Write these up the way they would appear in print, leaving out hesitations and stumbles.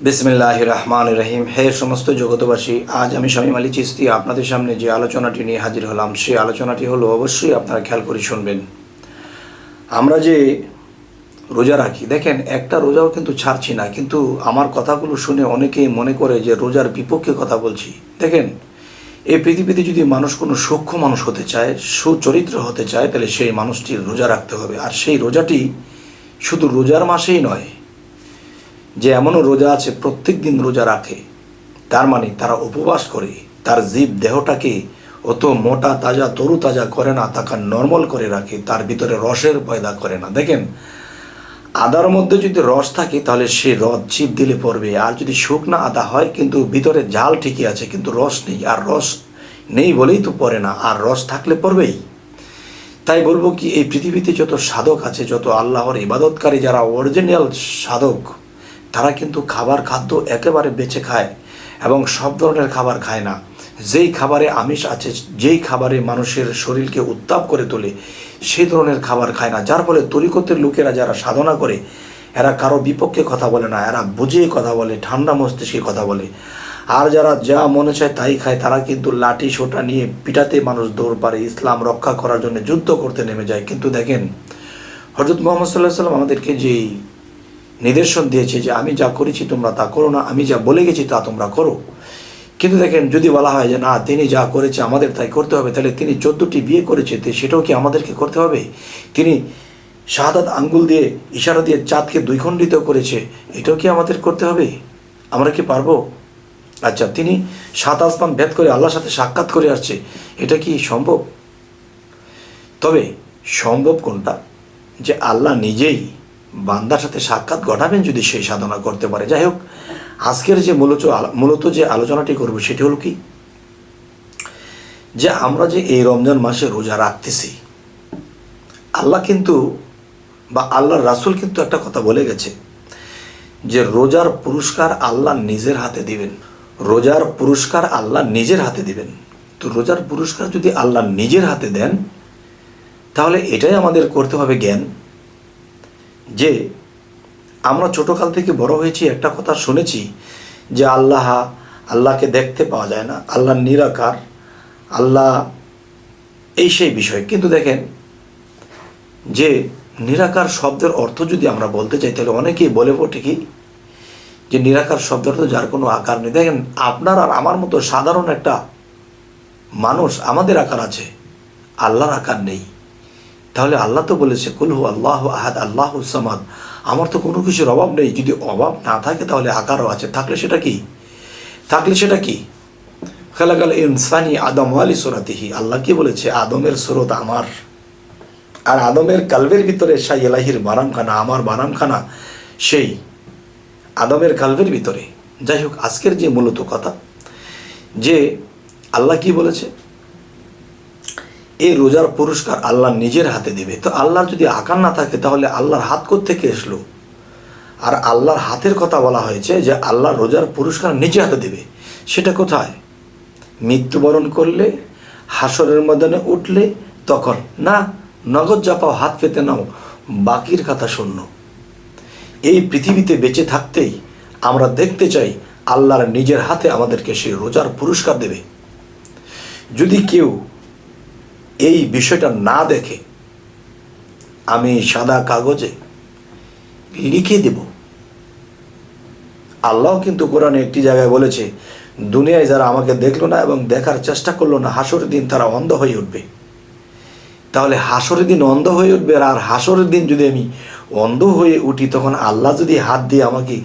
বিসমিল্লাহির রহমানির রহিম। হে সমস্ত জগতবাসী, আজ আমি শামীম আলী চিশতি আপনাদের সামনে যে আলোচনাটি নিয়ে হাজির হলাম, সেই আলোচনাটি হলো, অবশ্যই আপনারা খেয়াল করে শুনবেন। আমরা যে রোজা রাখি, দেখেন একটা রোজাও কিন্তু ছাড়ছি না, কিন্তু আমার কথাগুলো শুনে অনেকেই মনে করে যে রোজার বিপক্ষে কথা বলছি। দেখেন, এই পৃথিবীতে যদি মানুষ কোনো সূক্ষ্ম মানুষ হতে চায়, সুচরিত্র হতে চায়, তাহলে সেই মানুষটির রোজা রাখতে হবে। আর সেই রোজাটি শুধু রোজার মাসেই নয়, যে এমনও রোজা আছে প্রত্যেক দিন রোজা রাখে, তার মানে তারা উপবাস করে, তার জীব দেহটাকে অত মোটা তাজা তরু তাজা করে না, তাকে নর্মাল করে রাখে, তার ভিতরে রসের পয়দা করে না। দেখেন, আদার মধ্যে যদি রস থাকে তাহলে সে রস চিপ দিলে পড়বে, আর যদি শুকনা আদা হয় কিন্তু ভিতরে জাল ঠিকই আছে কিন্তু রস নেই, আর রস নেই বলেই তো পড়ে না, আর রস থাকলে পড়বেই। তাই বলবো কি, এই পৃথিবীতে যত সাধক আছে, যত আল্লাহর ইবাদতকারী যারা অরিজিনাল সাধক, তারা কিন্তু খাদ্য একেবারে বেছে খায় এবং সব ধরনের খাবার খায় না। যেই খাবারে আমিষ আছে, যেই খাবারে মানুষের শরীরকে উত্তাপ করে তোলে, সেই ধরনের খাবার খায় না। যার ফলে তরিকতের লোকেরা যারা সাধনা করে, এরা কারো বিপক্ষে কথা বলে না, এরা বুঝিয়ে কথা বলে, ঠান্ডা মস্তিষ্কে কথা বলে। আর যারা যা মনে চায় তাই খায়, তারা কিন্তু লাঠি সোটা নিয়ে পিটাতে মানুষ দৌড় পারে, ইসলাম রক্ষা করার জন্য যুদ্ধ করতে নেমে যায়। কিন্তু দেখেন, হযরত মুহাম্মদ সাল্লাল্লাহু আলাইহি ওয়াসাল্লাম আমাদেরকে যেই নিদর্শন দিয়েছে যে আমি যা করেছি তোমরা তা করো না, আমি যা বলে গেছি তা তোমরা করো। কিন্তু দেখেন, যদি বলা হয় যে না, তিনি যা করেছে আমাদের তাই করতে হবে, তাহলে তিনি 14টি বিয়ে করেছে, তো সেটাও কি আমাদেরকে করতে হবে? তিনি শাহাদাত আঙ্গুল দিয়ে ইশারা দিয়ে চাঁদকে দ্বিখণ্ডিত করেছে, এটাও কি আমাদের করতে হবে? আমরা কি পারবো? আচ্ছা, তিনি 7 আসমান ভেদ করে আল্লাহর সাথে সাক্ষাৎ করে আসছে, এটা কি সম্ভব? তবে সম্ভব কোনটা? যে আল্লাহ নিজেই বান্দার সাথে সাক্ষাৎ ঘটাবেন যদি সেই সাধনা করতে পারে। যাই হোক, আজকের যে মূলত যে আলোচনাটি করব সেটি হলো কি, যে আমরা যে এই রমজান মাসে রোজা রাখতেছি, আল্লাহ কিন্তু বা আল্লাহর রাসূল কিন্তু একটা কথা বলে গেছে যে রোজার পুরস্কার আল্লাহ নিজের হাতে দিবেন। রোজার পুরস্কার আল্লাহ নিজের হাতে দিবেন। তো রোজার পুরস্কার যদি আল্লাহ নিজের হাতে দেন, তাহলে এটাই আমাদের করতে হবে জ্ঞান, যে আমরা ছোটোকাল থেকে বড় হয়েছি, একটা কথা শুনেছি যে আল্লাহকে দেখতে পাওয়া যায় না, আল্লাহ নিরাকার, আল্লাহ এই সেই বিষয়। কিন্তু দেখেন, যে নিরাকার শব্দের অর্থ যদি আমরা বলতে চাই, তাহলে অনেকেই বলে ওঠে কি যে নিরাকার শব্দের অর্থ যার কোনো আকার নেই। দেখেন, আপনার আর আমার মতো সাধারণ একটা মানুষ, আমাদের আকার আছে, আল্লাহর আকার নেই। তাহলে আল্লাহ তো বলেছে কুল হু আল্লাহু আহাদ আল্লাহুস সামাদ, আমার তো কোনো কিছুর অভাব নেই। যদি অভাব না থাকে তাহলে আকারও আছে, থাকলে সেটা কি? খালাকাল ইনসানি আদম ওয়ালি সুরাতিহি, আল্লাহ কি বলেছে? আদমের সুরত আমার, আর আদমের কালবের ভিতরে শাই এলাহির বারামখানা, আমার বারামখানা সেই আদমের কালবের ভিতরে। যাই হোক, আজকের যে মূলত কথা, যে আল্লাহ কি বলেছে, এই রোজার পুরস্কার আল্লাহ নিজের হাতে দেবে। তো আল্লাহর যদি আকার না থাকে, তাহলে আল্লাহর হাত কোত্থেকে আসলো? আর আল্লাহর হাতের কথা বলা হয়েছে যে আল্লাহ রোজার পুরস্কার নিজে হাতে দেবে, সেটা কোথায়? মৃত্যুবরণ করলে, হাসরের ময়দানে উঠলে, তখন না, নগদ যা পাও হাত পেতে নাও, বাকির কথা শূন্য। এই পৃথিবীতে বেঁচে থাকতেই আমরা দেখতে চাই আল্লাহর নিজের হাতে আমাদেরকে সেই রোজার পুরস্কার দেবে। যদি কেউ এই বিষয়টা না দেখে, আমি সাদা কাগজে লিখে দেব। আল্লাহ কিন্তু কোরআনে একটি জায়গায় বলেছে, দুনিয়ায় যারা আমাকে দেখলো না এবং দেখার চেষ্টা করলো না, হাসরের দিন তারা অন্ধ হয়ে উঠবে। তাহলে হাসরের দিন অন্ধ হয়ে উঠবে, আর হাসরের দিন যদি আমি অন্ধ হয়ে উঠি, তখন আল্লাহ যদি হাত দিয়ে আমাকে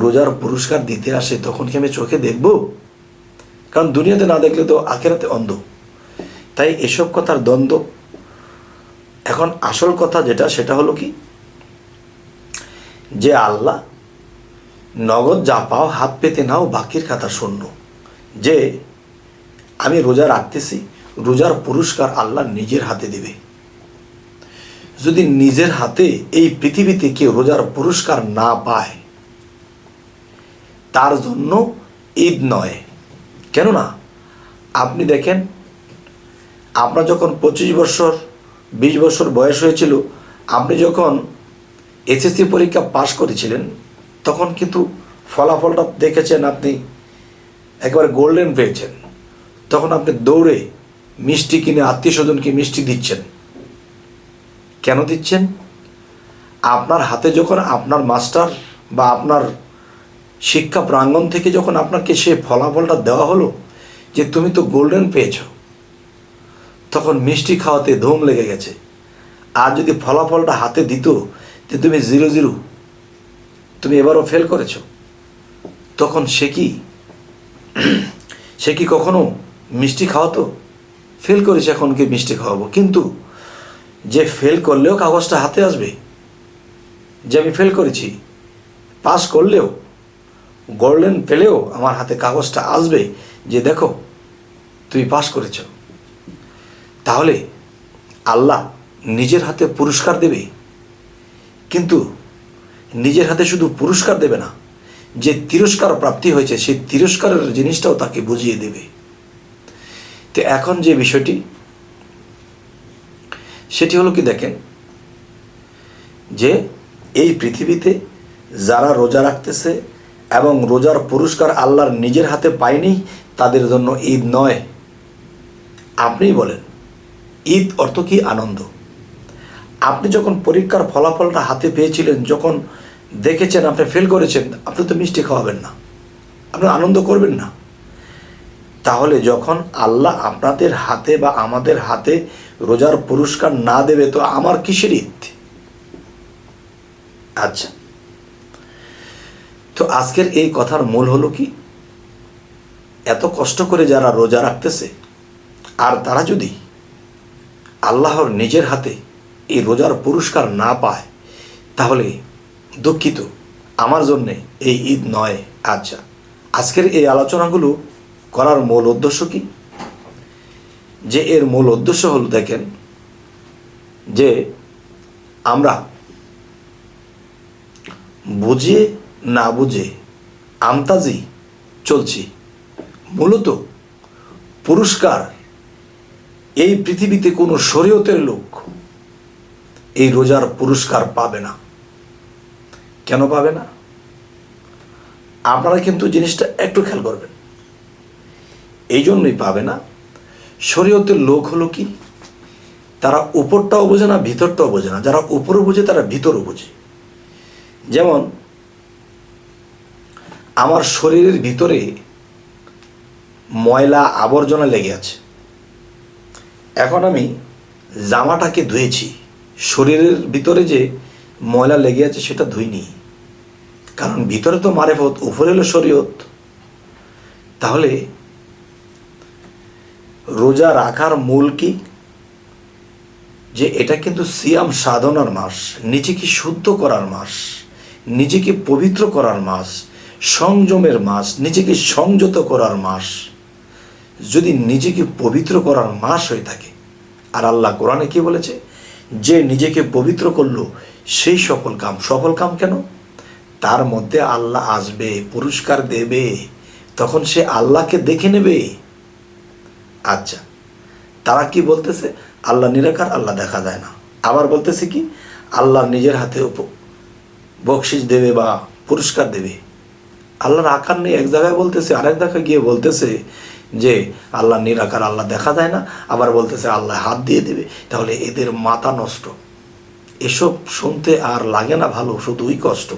রোজার পুরস্কার দিতে আসে, তখন কি আমি চোখে দেখব? কারণ দুনিয়াতে না দেখলে তো আখিরাতে অন্ধ। তাই এসব কথার দ্বন্দ্ব। এখন আসল কথা যেটা, সেটা হলো কি, যে আল্লাহ নগদ যা পাও হাত পেতে নাও, বাকির কথা শূন্য। যে আমি রোজা রাখতেছি, রোজার পুরস্কার আল্লাহ নিজের হাতে দেবে। যদি নিজের হাতে এই পৃথিবীতে কেউ রোজার পুরস্কার না পায়, তার জন্য ঈদ নয়। কেননা আপনি দেখেন, আপনার যখন 25 বছর 20 বছর বয়স হয়েছিল, আপনি যখন এসএসসি পরীক্ষা পাশ করেছিলেন, তখন কিন্তু ফলাফলটা দেখেছেন, আপনি একবারে গোল্ডেন পেয়েছেন, তখন আপনি দৌড়ে মিষ্টি কিনে আত্মীয় স্বজনকে মিষ্টি দিচ্ছেন। কেন দিচ্ছেন? আপনার হাতে যখন আপনার মাস্টার বা আপনার শিক্ষা প্রাঙ্গণ থেকে যখন আপনাকে সে ফলাফলটা দেওয়া হলো যে তুমি তো গোল্ডেন পেয়েছ, তখন মিষ্টি খাওয়াতে ধুম লেগে গেছে। আর যদি ফলাফলটা হাতে দিত যে তুমি 0-0, তুমি এবারও ফেল করেছ, তখন সে কি কখনো মিষ্টি খাওয়াতো? ফেল করেছে, এখন কি মিষ্টি খাওয়াবো? কিন্তু যে ফেল করলেও কাগজটা হাতে আসবে যে আমি ফেল করেছি, পাস করলেও গোল্ডেন পেলেও আমার হাতে কাগজটা আসবে যে দেখো তুমি পাস করেছ। তাহলে আল্লাহ নিজের হাতে পুরস্কার দেবে, কিন্তু নিজের হাতে শুধু পুরস্কার দেবে না, যে তিরস্কার প্রাপ্তি হয়েছে সেই তিরস্কারের জিনিসটাও তাকে বুঝিয়ে দেবে। তো এখন যে বিষয়টি সেটি হলো কি, দেখেন যে এই পৃথিবীতে যারা রোজা রাখতেছে এবং রোজার পুরস্কার আল্লাহর নিজের হাতে পায়নি, তাদের জন্য ঈদ নয়। আপনিই বলেন, ঈদ অর্থ কি? আনন্দ। আপনি যখন পরীক্ষার ফলাফলটা হাতে পেয়েছিলেন, যখন দেখেছেন আপনি ফেল করেছেন, আপনি তো মিষ্টি খাওয়াবেন না, আপনি আনন্দ করবেন না। তাহলে যখন আল্লাহ আপনাদের হাতে বা আমাদের হাতে রোজার পুরস্কার না দেবে, তো আমার কিসের ঈদ? আচ্ছা, তো আজকের এই কথার মূল হলো কি, এত কষ্ট করে যারা রোজা রাখতেছে আর তারা যদি আল্লাহর নিজের হাতে এই রোজার পুরস্কার না পায়, তাহলে দুঃখিত, আমার জন্যে এই ঈদ নয়। আচ্ছা, আজকের এই আলোচনাগুলো করার মূল উদ্দেশ্য কি? যে এর মূল উদ্দেশ্য হলো, দেখেন যে আমরা বুঝে না বুঝে আমতাজি চলছি। মূলত পুরস্কার এই পৃথিবীতে কোনো শরীয়তের লোক এই রোজার পুরস্কার পাবে না। কেন পাবে না? আপনারা কিন্তু জিনিসটা একটু খেয়াল করবেন। এই জন্যই পাবে না, শরীয়তের লোক হলো কি, তারা উপরটাও বোঝে না, ভিতরটাও বোঝে না। যারা উপরও বোঝে তারা ভিতরও বোঝে। যেমন আমার শরীরের ভিতরে ময়লা আবর্জনা লেগে আছে, এখন আমি জামাটাকে ধুয়েছি, শরীরের ভিতরে যে ময়লা লেগে আছে সেটা ধুইনি, কারণ ভিতরে তো মারেফত, উপরে হলো শরীয়ত। তাহলে রোজা রাখার মূল কি? যে এটা কিন্তু সিয়াম সাধনার মাস, নিজেকে শুদ্ধ করার মাস, নিজেকে পবিত্র করার মাস, সংযমের মাস, নিজেকে সংযত করার মাস। যদি নিজেকে পবিত্র করার মাস হয়ে থাকে, আর আল্লাহ কোরআনে কি বলেছে, যে নিজেকে পবিত্র করলো সেই সফল কাম কেন? তার মধ্যে আল্লাহ আসবে, পুরস্কার দেবে, তখন সে আল্লাহকে দেখে নেবে। আচ্ছা, তারা কি বলতেছে? আল্লাহ নিরাকার, আল্লাহ দেখা যায় না। আবার বলতেছে কি, আল্লাহ নিজের হাতে বকশিস দেবে বা পুরস্কার দেবে। আল্লাহর আকার নেই এক জায়গায় বলতেছে, আরেক জায়গায় গিয়ে বলতেছে যে আল্লাহ নিরাকার, আল্লাহ দেখা যায় না, আবার বলতেছে আল্লাহ হাত দিয়ে দেবে। তাহলে এদের মাথা নষ্ট। এসব শুনতে আর লাগে না ভালো, শুধুই কষ্ট।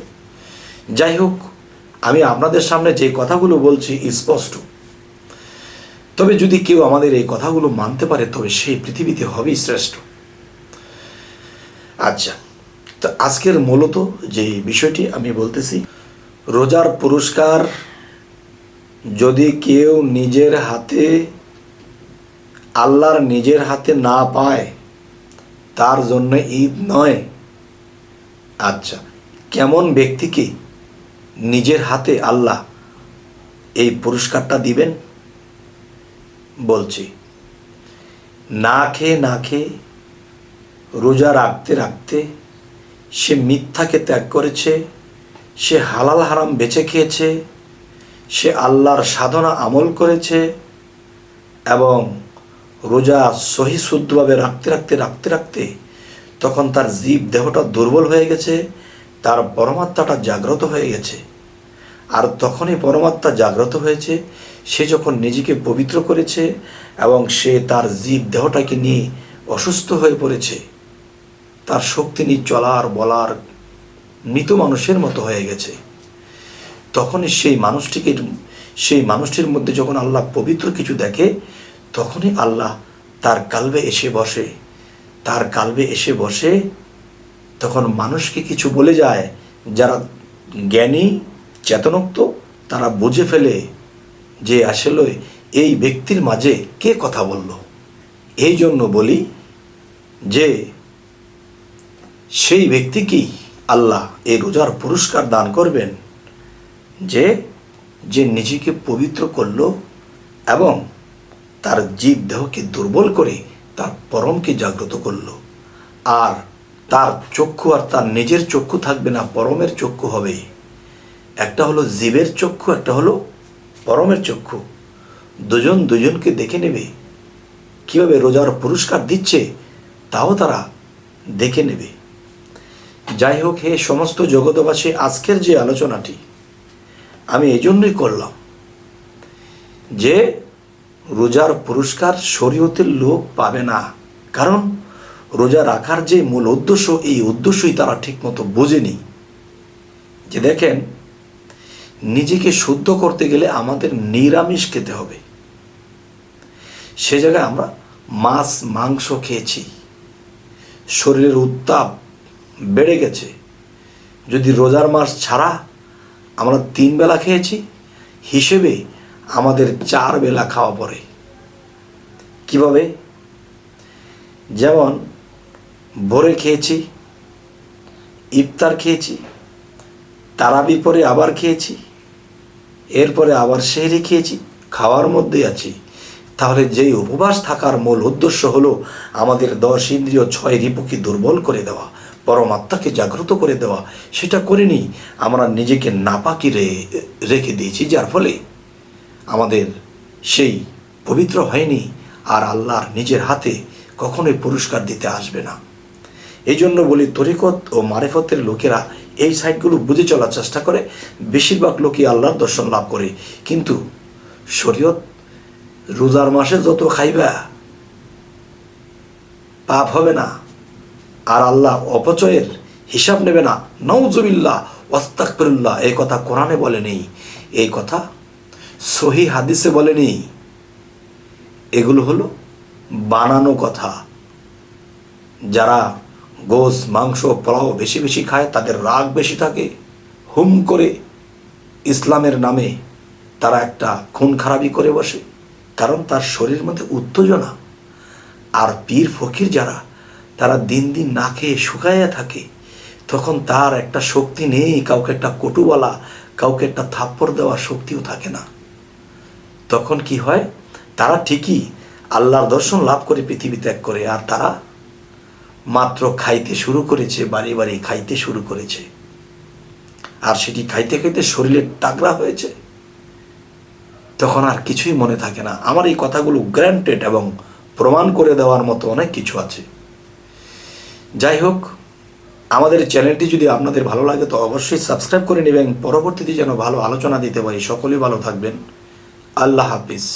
যাই হোক, আমি আপনাদের সামনে যে কথাগুলো বলছি স্পষ্ট। তবে যদি কেউ আমাদের এই কথাগুলো মানতে পারে, তবে সেই পৃথিবীতে হবেই শ্রেষ্ঠ। আচ্ছা, তো আজকের মূলত যে বিষয়টি আমি বলতেছি, রোজার পুরস্কার যদি কেউ নিজের হাতে, আল্লাহর নিজের হাতে না পায়, তার জন্য ঈদ নয়। আচ্ছা, কেমন ব্যক্তিকে নিজের হাতে আল্লাহ এই পুরস্কারটা দিবেন? বলছি, না খেয়ে রোজা রাখতে রাখতে সে মিথ্যাকে ত্যাগ করেছে, সে হালাল হারাম বেছে খেয়েছে, সে আল্লাহর সাধনা আমল করেছে, এবং রোজা সহি শুদ্ধভাবে রাখতে রাখতে তখন তার জীব দেহটা দুর্বল হয়ে গেছে, তার পরমাত্মাটা জাগ্রত হয়ে গেছে। আর তখনই পরমাত্মা জাগ্রত হয়েছে। সে যখন নিজেকে পবিত্র করেছে এবং সে তার জীব দেহটাকে নিয়ে অসুস্থ হয়ে পড়েছে, তার শক্তি নিয়ে চলার বলার মৃত মানুষের মতো হয়ে গেছে, তখনই সেই মানুষটির মধ্যে যখন আল্লাহ পবিত্র কিছু দেখে, তখনই আল্লাহ তার কালবে এসে বসে তখন মানুষকে কিছু বলে যায়। যারা জ্ঞানী চেতনোক্ত তারা বুঝে ফেলে যে আসলে এই ব্যক্তির মাঝে কে কথা বলল। এই জন্য বলি যে সেই ব্যক্তিকেই আল্লাহ এই রোজার পুরস্কার দান করবেন, যে নিজেকে পবিত্র করল এবং তার জীব দেহকে দুর্বল করে তার পরমকে জাগ্রত করল। আর তার চক্ষু আর তার নিজের চক্ষু থাকবে না, পরমের চক্ষু হবে। একটা হলো জীবের চক্ষু, একটা হলো পরমের চক্ষু। দুজন দুজনকে দেখে নেবে। কীভাবে রোজার পুরস্কার দিচ্ছে তাও তারা দেখে নেবে। যাই হোক, হে সমস্ত জগতবাসী, আজকের যে আলোচনাটি আমি এই জন্যই করলাম যে রোজার পুরস্কার শরীয়তের লোক পাবে না। কারণ রোজা রাখার যে মূল উদ্দেশ্য, এই উদ্দেশ্যই তারা ঠিকমতো বোঝেনি। যে দেখেন, নিজেকে শুদ্ধ করতে গেলে আমাদের নিরামিষ খেতে হবে। সে জায়গায় আমরা মাছ মাংস খেয়েছি, শরীরের উত্তাপ বেড়ে গেছে। যদি রোজার মাস ছাড়া আমরা 3 বেলা খেয়েছি, হিসেবে আমাদের 4 বেলা খাওয়া পড়ে। কিভাবে? যেমন ভোরে খেয়েছি, ইফতার খেয়েছি, তারাবি পরে আবার খেয়েছি, এরপরে আবার সেহরি খেয়েছি, খাওয়ার মধ্যে আছি। তাহলে যেই উপবাস থাকার মূল উদ্দেশ্য হলো আমাদের 10 ইন্দ্রিয় 6 রিপুকে দুর্বল করে দেওয়া, পরমাত্মাকে জাগ্রত করে দেওয়া, সেটা করিনি। আমরা নিজেকে নাপাকি রেখে দিয়েছি, যার ফলে আমাদের সেই পবিত্র হয়নি। আর আল্লাহর নিজের হাতে কখনোই পুরস্কার দিতে আসবে না। এই জন্য বলি, তরিকত ও মারেফতের লোকেরা এই সাইডগুলো বুঝে চলার চেষ্টা করে। বেশিরভাগ লোকই আল্লাহর দর্শন লাভ করে। কিন্তু শরীয়ত রোজার মাসে যত খাইবা পাপ হবে না, আর আল্লাহ অপচয়ের হিসাব নেবে না। নাউজুবিল্লাহ ওয়াস্তাগফিরুল্লাহ, এই কথা কোরআনে বলেনি, এই কথা সহি হাদিসে বলেনি। এগুলো হলো বানানো কথা। যারা গোশ মাংস পোলাও বেশি বেশি খায়, তাদের রাগ বেশি থাকে, হুম করে ইসলামের নামে তারা একটা খুন খারাপি করে বসে, কারণ তার শরীরের মধ্যে উত্তেজনা। আর পীর ফকির যারা, তারা দিন দিন না খেয়ে শুকাইয়া থাকে, তখন তার একটা শক্তি নেই, কাউকে একটা কটু বলা, কাউকে একটা থাপ্পড় দেওয়ার শক্তিও থাকে না। তখন কি হয়? তারা ঠিকই আল্লাহর দর্শন লাভ করে পৃথিবী ত্যাগ করে, আর তারা মাত্র খাইতে শুরু করেছে, বাড়ি বাড়ি খাইতে শুরু করেছে, আর সেটি খাইতে খাইতে শরীরের তাগড়া হয়েছে, তখন আর কিছুই মনে থাকে না। আমার এই কথাগুলো গ্র্যান্টেড এবং প্রমাণ করে দেওয়ার মতো অনেক কিছু আছে। যাই হোক, আমাদের চ্যানেলটি যদি আপনাদের ভালো লাগে তো অবশ্যই সাবস্ক্রাইব করে নেবেন, পরবর্তীতে যেন ভালো আলোচনা দিতে পারি। সকলেই ভালো থাকবেন। আল্লাহ হাফিজ।